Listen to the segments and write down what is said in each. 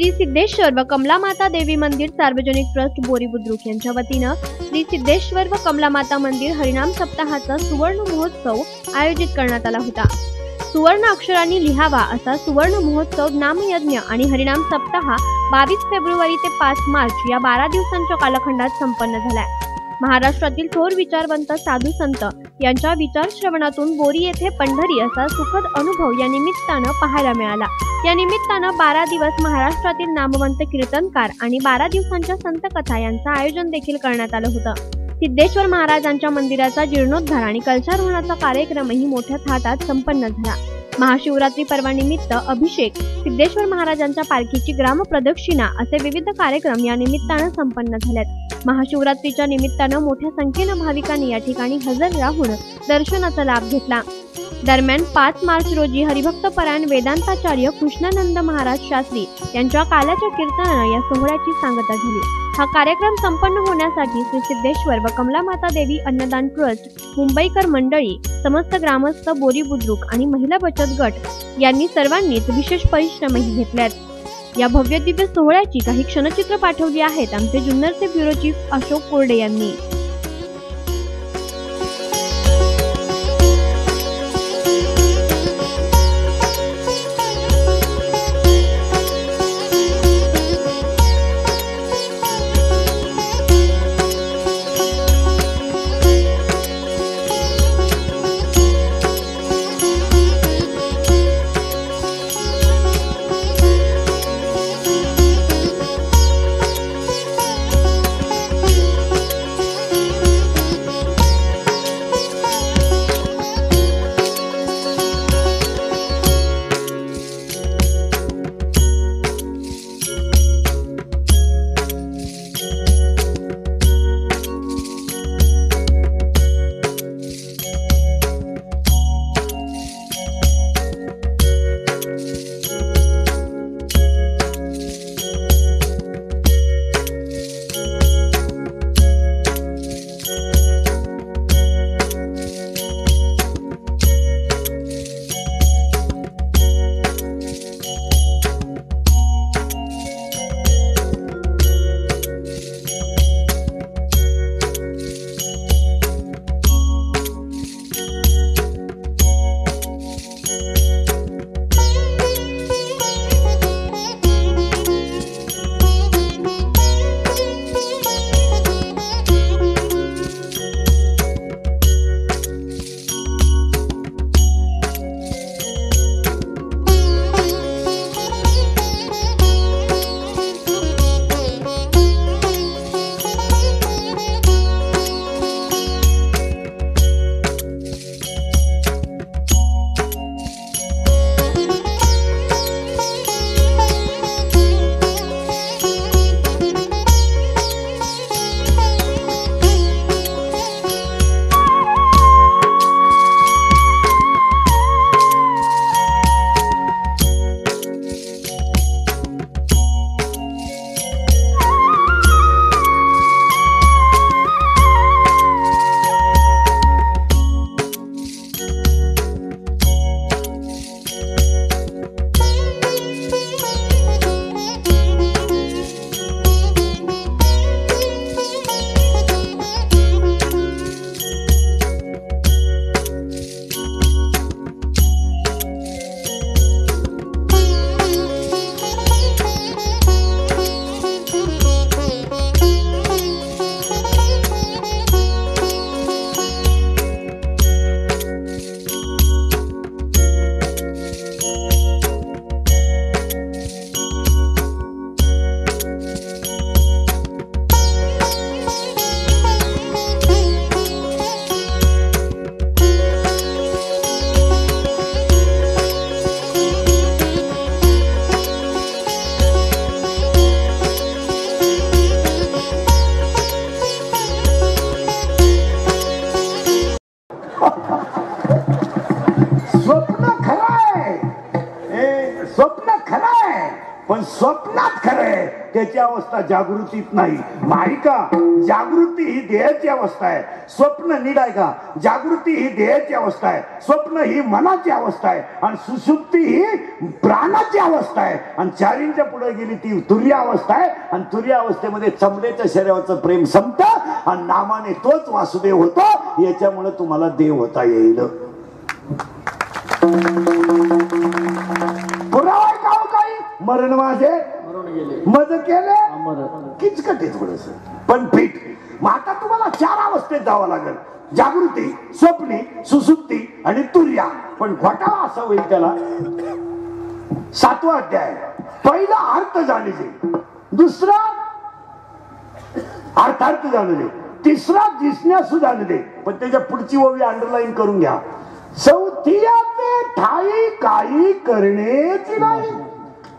श्री सिद्धेश्वर व कमलामाता देवी मंदिर सार्वजनिक ट्रस्ट बोरी बुद्रुक यांच्या वतीनं श्री सिद्धेश्वर व कमलामाता मंदिर हरिनाम सप्ताहाचा सुवर्ण महोत्सव आयोजित करण्यात आला होता। सुवर्ण अक्षरांनी लिहावा असा सुवर्ण महोत्सव नामयज्ञ आणि हरिनाम सप्ताह 22 फेब्रुवारी ते 5 मार्च या 12 दिवसांच्या कालखंडात संपन्न झालाय। महाराष्ट्रातील थोर विचारवंत साधू संत यांच्या विचार श्रवणातून बोरी येथे पंढरी असा सुखद अनुभव या निमित्तानं पाहायला मिळाला। या निमित्तानं 12 दिवस महाराष्ट्रातील नामवंत कीर्तनकार आणि 12 दिवसांच्या संत कथा यांचं आयोजन देखील करण्यात आलं होतं। सिद्धेश्वर महाराजांच्या मंदिराचा जीर्णोद्धार आणि कलशारोहणाचा कार्यक्रमही मोठ्या थाटात संपन्न झाला। महाशिवरात्री पर्वानिमित्त अभिषेक, सिद्धेश्वर महाराजांच्या पालखीची ग्राम प्रदक्षिणा असे विविध कार्यक्रम या निमित्तानं संपन्न झालेत। महाशिवरात्रीच्या निमित्तानं मोठ्या संख्येनं भाविकांनी या ठिकाणी हजर राहून दर्शनाचा लाभ घेतला। दरम्यान 5 मार्च रोजी हरिभक्तपरायण वेदांताचार्य कृष्णानंद महाराज शास्त्री यांच्या काल्याच्या कीर्तनानं या सोहळ्याची सांगता झाली। हा कार्यक्रम संपन्न होण्यासाठी श्री सिद्धेश्वर व कमलामाता देवी अन्नदान ट्रस्ट, मुंबईकर मंडळी, समस्त ग्रामस्थ, बोरी बुद्रुक आणि महिला बचत गट यांनी सर्वांनीच विशेष परिश्रमही घेतलेत। या भव्य दिव्य सोहळ्याची काही क्षणचित्र पाठवली आहेत आमचे जुन्नरचे ब्युरो चीफ अशोक कोरडे यांनी। स्वप्न खरं आहे, स्वप्न खरं आहे, पण स्वप्नात खरं आहे त्याची अवस्था जागृतीत नाही. माहिका जागृती ही देहाची अवस्था आहे, स्वप्न नीट आहे का, जागृती ही देहाची अवस्था आहे, स्वप्न ही मनाची अवस्था आहे आणि सुषुप्ती ही प्राणाची अवस्था आहे. आणि 4 इंच्या पुढे गेली ती तुर्य अवस्था आहे आणि तुर्य अवस्थेमध्ये चमड्याच्या शरीराचं प्रेम संपतं आणि नामाने तोच वासुदेव होतो. याच्यामुळे तुम्हाला देव होता येईल. पुरावा आहे का काही? मरण माझे मज केले किचकट आहे थोडस पण पीठ. मग आता तुम्हाला 4 अवस्थेत जावं लागेल, जागृती, स्वप्नी, सुसुप्ती आणि तुर्या. पण घोटाळा असा होईल त्याला. 7वा अध्याय. पहिला अर्थ जाणले, दुसरा अर्थार्थ जाणले, तिसरा दिसण्यास जाणले. पण त्याच्या पुढची ओवी अंडरलाईन करून घ्या. 4थी ठाई काही करण्याची नाही.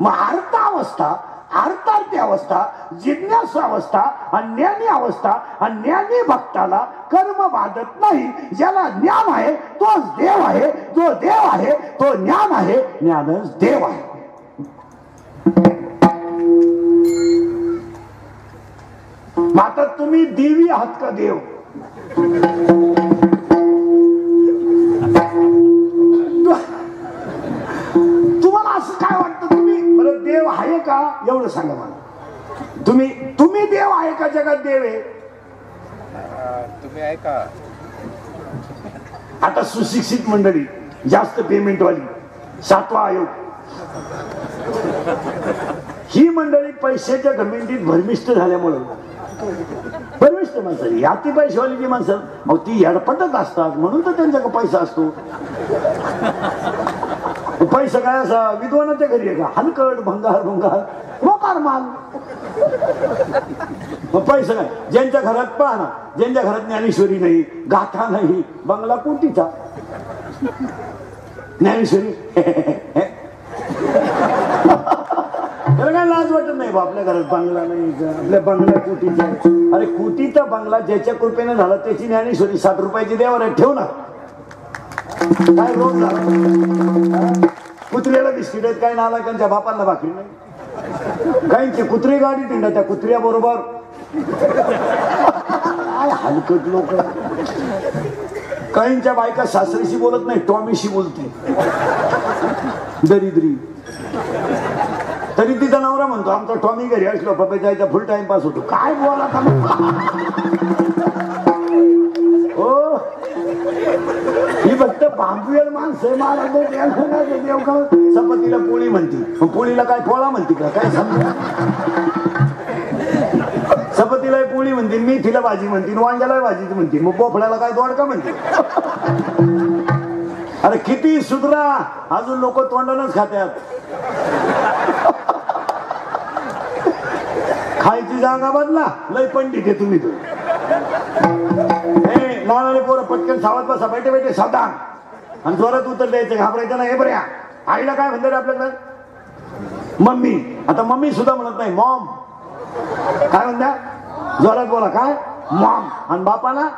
मग अर्थावस्था, अर्थार्थी अवस्था, जिज्ञासू अवस्था आणि ज्ञानी अवस्था. आणि ज्ञानी भक्ताला कर्म बाधत नाही. ज्याला ज्ञान आहे तोच देव आहे, जो देव आहे तो ज्ञान आहे, ज्ञानच देव आहे. आता तुम्ही देवी आहात का देव? तुम्हाला असं काय वाटतं? तुम्ही बरं देव आहे का एवढं सांगा मला. तुम्ही देव आहे का? जगात देव आहे? तुम्ही आहे का? आता सुशिक्षित मंडळी, जास्त पेमेंट वाली, 7वा आयोग, ही मंडळी पैशाच्या घमेंडीत भरमिष्ट झाल्यामुळे, भरमिष्ट माणसं, अति पैशावाली जी माणसं, मग ती येडपटत असतात म्हणून तर त्यांच्याकडे पैसा असतो. पैसा काय असा विद्वानाच्या घरी आहे का? हलकट, भंगार भंगार, मोकार माल. मग पैसा काय? ज्यांच्या घरात पहा ना, ज्यांच्या घरात ज्ञानेश्वरी नाही, गाथा नाही, बंगला कोटीचा. ज्ञानेश्वरी त्याला काय लाज वाटत नाही बा, आपल्या घरात बंगला नाही, आपल्या बंगला कोटीचा. अरे कोटीचा बंगला ज्याच्या कृपेने झाला त्याची ज्ञानेश्वरी 60 रुपयाची देवर आहे, ठेव ना. काय रोज झाला? कुत्र्याला बिस्किट आहेत, काय नालायकांच्या बापांना भाकरी नाही. काहींची कुत्री गाडी तिंडा त्या कुत्र्या बरोबर. काय हलकट लोक. काहींच्या बायका सासरीशी बोलत नाही, टॉमीशी बोलते, दरिद्री. तरी तिचा नवरा म्हणतो आमचा टॉमी घरी असलो पप्पा जायचा फुल टाइम पास होतो. काय बोला हो, ही फक्त बांबुयल माणसं. मला देव का सपतीला पोळी म्हणती, पोळीला काय पोळा म्हणती का? काय समजा. सपतीला पोळी म्हणते, मी तिला भाजी म्हणते, वांग्याला भाजी म्हणते, मग बोफड्याला काय दोडका म्हणते. अरे किती सुधरा, अजून लोक तोंडानच खात्यात. खायची जागा बदला, लय पंडित आहे तुम्ही. तो लहान पोरं पटकन सावध बसा, बैठे बैठे सावधान, आणि जोरात उत्तर द्यायचं, घाबरायचं नाही. हे बऱ्या आईला काय म्हणतात आपल्याकडे? मम्मी. आता मम्मी सुद्धा म्हणत नाही, मॉम. काय म्हणता? जोरात बोला, काय? मॉम. आणि बापाला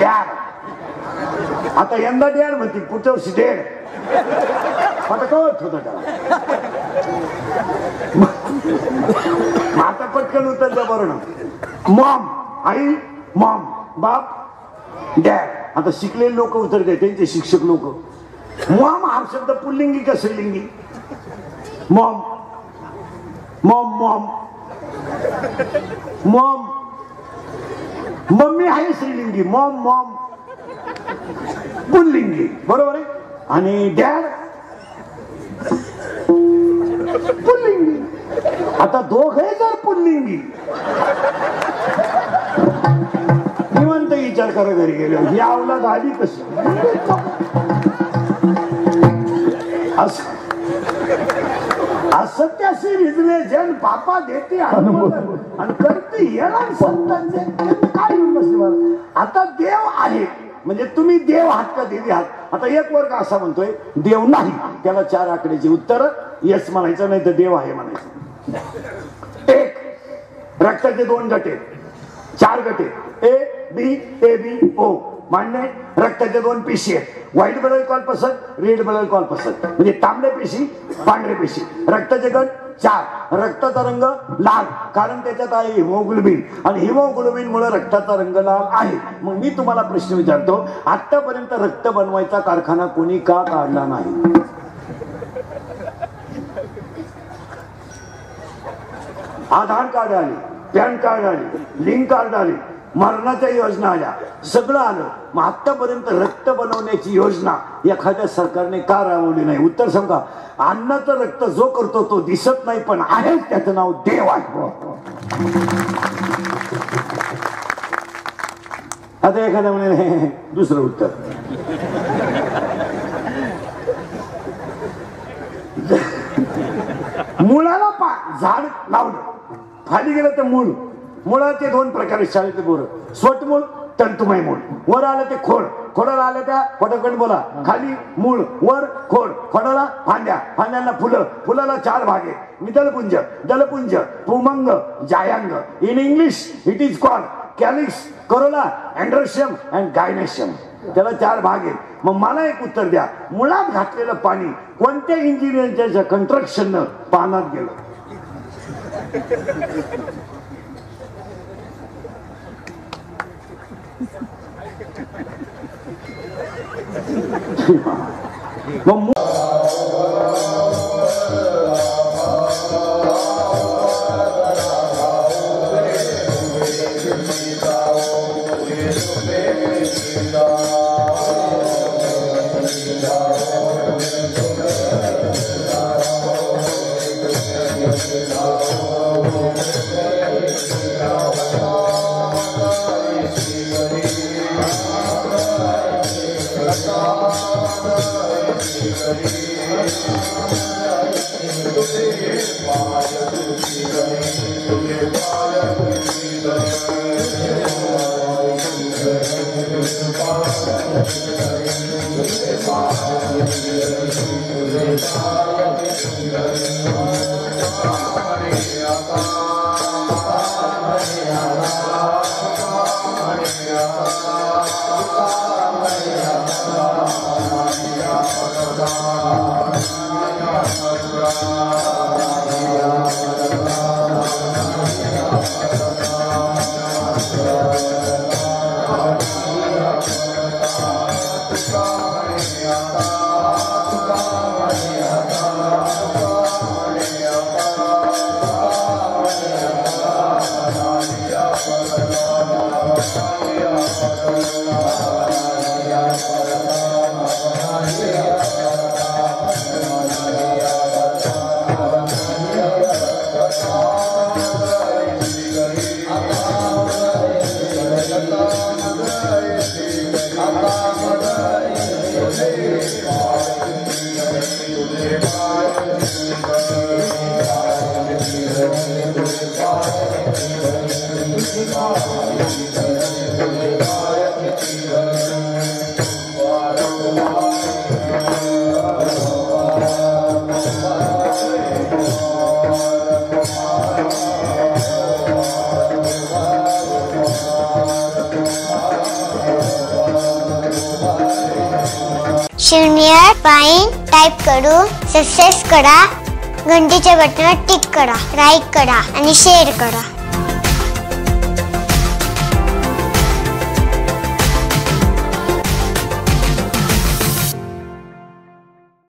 डॅड. आता यंदा डॅड म्हणते, पुढच्या वर्षी डॅड. आता कळत होत त्याला. आता पटकन उत्तर द्या बरं ना. मॉम, आई, मॉम, बाप, डॅड. आता शिकलेले लोक उत्तर द्या, त्यांचे शिक्षक लोक. मॉम हा शब्द पुल्लिंगी का स्त्रीलिंगी? Maugham, Maugham, Maugham, Maugham. Mummy आहे स्त्रीलिंगी, मॉम, मॉम पुल्लिंगी, बरोबर आहे. आणि डॅड पुल्लिंगी. आता दोघे जर पुल्लिंगी, निवंत विचार करा घरी गेले, ही अवलाद आली कशी? असत्याशी रिजले जन पापा देते आणि करते येणार संतांचे. काय येऊन बसले? आता देव आहे म्हणजे तुम्ही देव आहात का देवी आहात? आता एक वर्ग असा म्हणतोय देव नाही, त्याला 4 आकड्याची उत्तर येस म्हणायचं, नाही तर देव आहे म्हणायचं. एक रक्ताचे 2 गटे, 4 गटे, ए बी, ए बी, ओ. मान्य आहे? रक्ताच्या 2 पेशी आहेत, white blood corpuscle, red blood corpuscle, म्हणजे तांबड्या पेशी, पांढऱ्या पेशी. रक्ताचे गट 4. रक्ताचा रंग लाल, कारण त्याच्यात आहे हिमोग्लोबिन, आणि हिमोग्लोबिन मुळे रक्ताचा रंग लाल आहे. मग मी तुम्हाला प्रश्न विचारतो, आतापर्यंत रक्त बनवायचा कारखाना कोणी का काढला नाही? आधार कार्ड आले, पॅन कार्ड आले, लिंक कार्ड आले, मरणाच्या योजना आल्या, सगळं आलं. मग आतापर्यंत रक्त बनवण्याची योजना एखाद्या सरकारने का राबवली नाही? उत्तर सांगा. अन्नाचं रक्त जो करतो तो दिसत नाही, पण आहे त्याचं नाव देव आहे. आता एखाद्या म्हणे दुसरं उत्तर, मुळाला झाड लावलं, खाली गेलं तर मूळ. मुळाचे 2 प्रकार आहेत शाळेतले बोर, स्वटमूळ, तंतुमय मूळ. वर आलं ते खोड, खोडाला आलं त्या खोडाकडे बोला, खाली मूळ, वर खोड, खोडाला फांद्या, फांद्यांना फुलं, फुलाला 4 भाग आहेत, मिदलपुंज, दलपुंज, पुमंग, जायांग. In English it is called calyx, corolla, androecium and gynoecium. त्याला 4 भाग आहेत. मग मला एक उत्तर द्या, मुळात घातलेलं पाणी कोणत्या इंजिनियरच्या कंस्ट्रक्शननं पाण्यात गेलं? शिवनियर पाइन टाइप करू, सबस्क्राइब करा, घंटीच्या बटनावर टिक करा, लाईक करा आणि शेअर करा.